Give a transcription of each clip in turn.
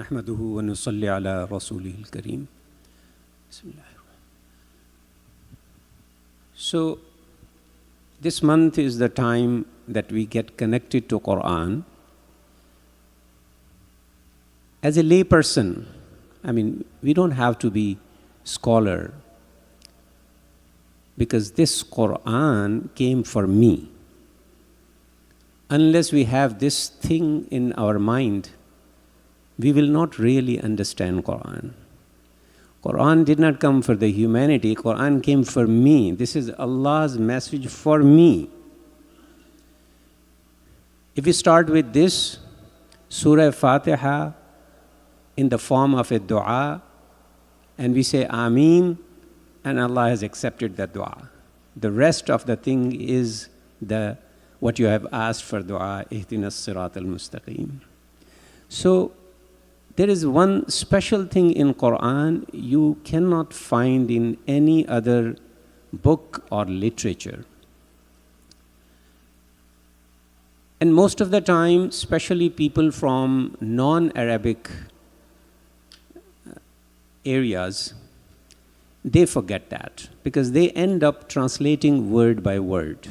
نحمده ونصلي على رسوله الكريم. So, this month is the time that we get connected to Quran. As a lay person, we don't have to be scholar, because this Quran came for me. Unless we have this thing in our mind, we will not really understand Quran. Quran did not come for the humanity, Quran came for me. This is Allah's message for me. If we start with this, Surah Fatiha in the form of a dua, and we say Ameen, and Allah has accepted the dua. The rest of the thing is what you have asked for dua, Ihdinas Siratal Mustaqim. So, there is one special thing in Quran you cannot find in any other book or literature. And most of the time, especially people from non-Arabic areas, they forget that, because they end up translating word by word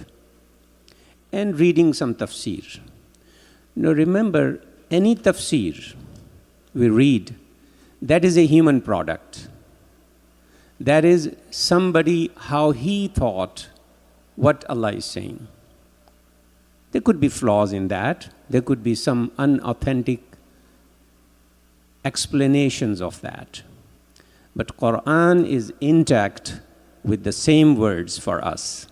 and reading some tafsir. Now remember, any tafsir we read, that is a human product. That is somebody, how he thought what Allah is saying. There could be flaws in that. There could be some unauthentic explanations of that. But Quran is intact with the same words for us.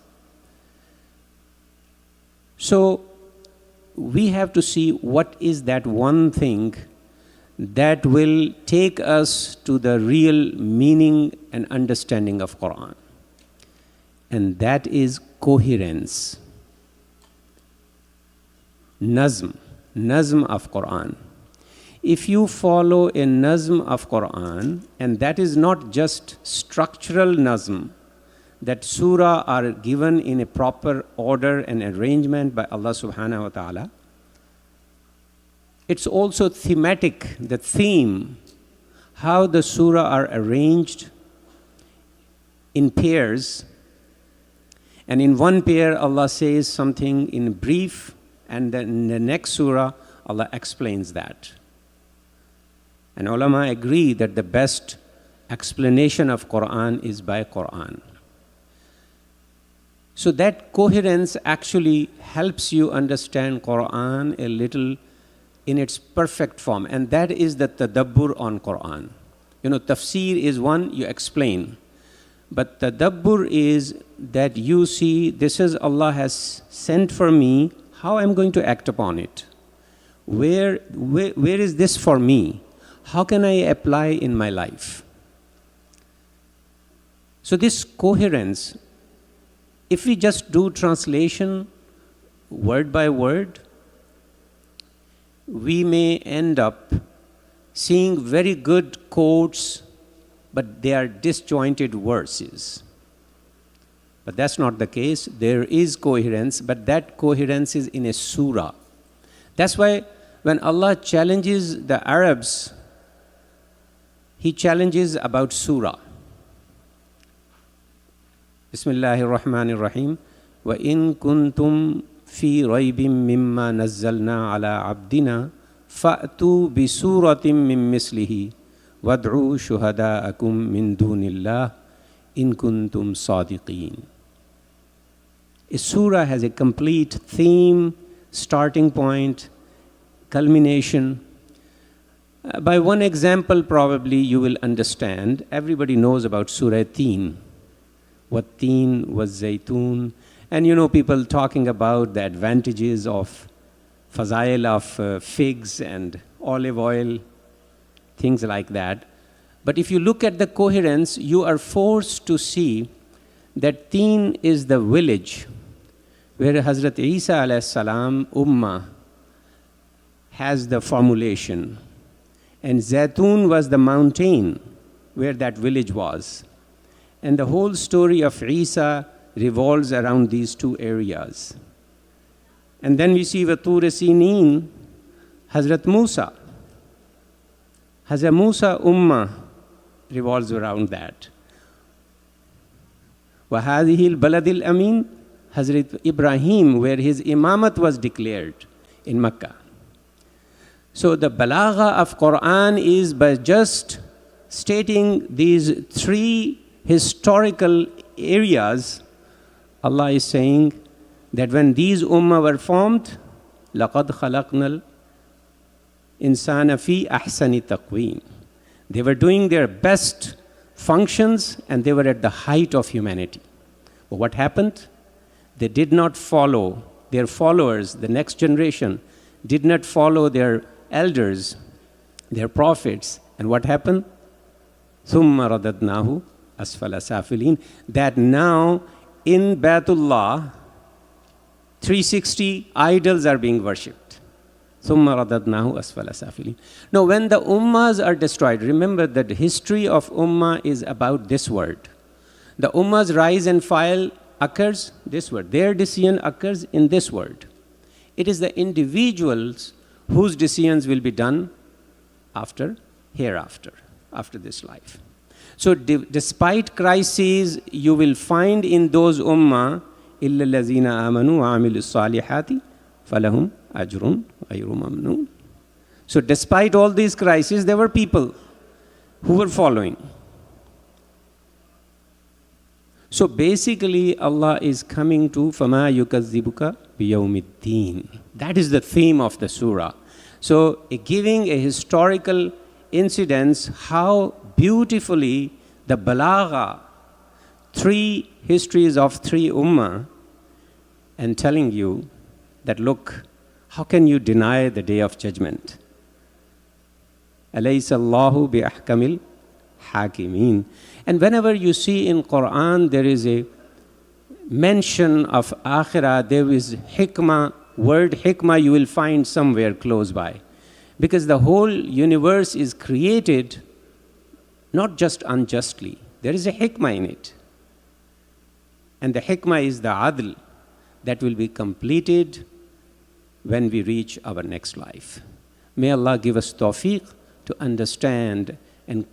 So we have to see what is that one thing that will take us to the real meaning and understanding of Quran. And that is coherence. Nazm of Quran. If you follow a nazm of Quran, and that is not just structural nazm, that surah are given in a proper order and arrangement by Allah subhanahu wa ta'ala, it's also thematic, the theme, how the surah are arranged in pairs. And in one pair, Allah says something in brief, and then in the next surah, Allah explains that. And ulama agree that the best explanation of Quran is by Quran. So that coherence actually helps you understand Quran a little in its perfect form, and that is the tadabbur on Quran. Tafsir is one, you explain. But tadabbur is that you see, this is Allah has sent for me, how I'm going to act upon it. Where is this for me? How can I apply in my life? So this coherence, if we just do translation word by word, we may end up seeing very good quotes, but they are disjointed verses. But that's not the case. There is coherence, but that coherence is in a surah. That's why when Allah challenges the Arabs, He challenges about surah. Bismillahir Rahmanir Rahim. Wa in kuntum fi raybin mimma nazzalna ala abdina fa'tu bi suratin min mislihi wad'u shuhada'akum min dunillah in kuntum sadiqeen. A surah has a complete theme, starting point, culmination. By one example, probably you will understand. Everybody knows about Surah Teen. Wat-teen was-zaytoon. And people talking about the advantages of fazail of figs and olive oil, things like that. But if you look at the coherence, you are forced to see that Teen is the village where Hazrat Isa alayhi salam ummah has the formulation. And Zaytoon was the mountain where that village was. And the whole story of Isa revolves around these two areas. And then we see Watur Sineen, Hazrat Musa. Hazrat Musa Ummah revolves around that. وَهَذِهِ الْبَلَدِ الْأَمِينَ, Hazrat Ibrahim, where his imamat was declared in Makkah. So the balagha of Quran is by just stating these three historical areas. Allah is saying that when these ummah were formed, لَقَدْ خَلَقْنَا الْإِنسَانَ فِي أَحْسَنِ تَقْوِيمٍ. They were doing their best functions and they were at the height of humanity. But what happened? They did not follow their followers, the next generation, did not follow their elders, their prophets. And what happened? ثُمَّ رَدَدْنَاهُ أَسْفَلَ سَافِلِينَ. That now in Baitullah, 360 idols are being worshipped. ثُمَّ رَدَدْنَاهُ أَسْفَلَ سَافِلِينَ. Now when the ummahs are destroyed, remember that the history of ummah is about this word. The ummah's rise and fall occurs this word. Their decision occurs in this word. It is the individuals whose decisions will be done hereafter, after this life. So despite crises, you will find in those ummah, إِلَّا الَّذِينَ آمَنُوا وَعَمِلُوا الصَّالِحَاتِ فَلَهُمْ أَجْرٌ غَيْرُ مَمْنُونٍ. So despite all these crises, there were people who were following. So basically, Allah is coming to فَمَا يُكَذِّبُكَ بِيَوْمِ الدِّينِ. That is the theme of the surah. So giving a historical incidents, how beautifully the balagha, three histories of three ummah, and telling you that, look, how can you deny the day of judgment? أَلَيْسَ اللَّهُ بِأَحْكَمِ الْحَاكِمِينَ. And whenever you see in Quran there is a mention of akhirah, there is hikmah, word hikmah you will find somewhere close by. Because the whole universe is created not just unjustly. There is a hikmah in it. And the hikmah is the adl that will be completed when we reach our next life. May Allah give us tawfiq to understand and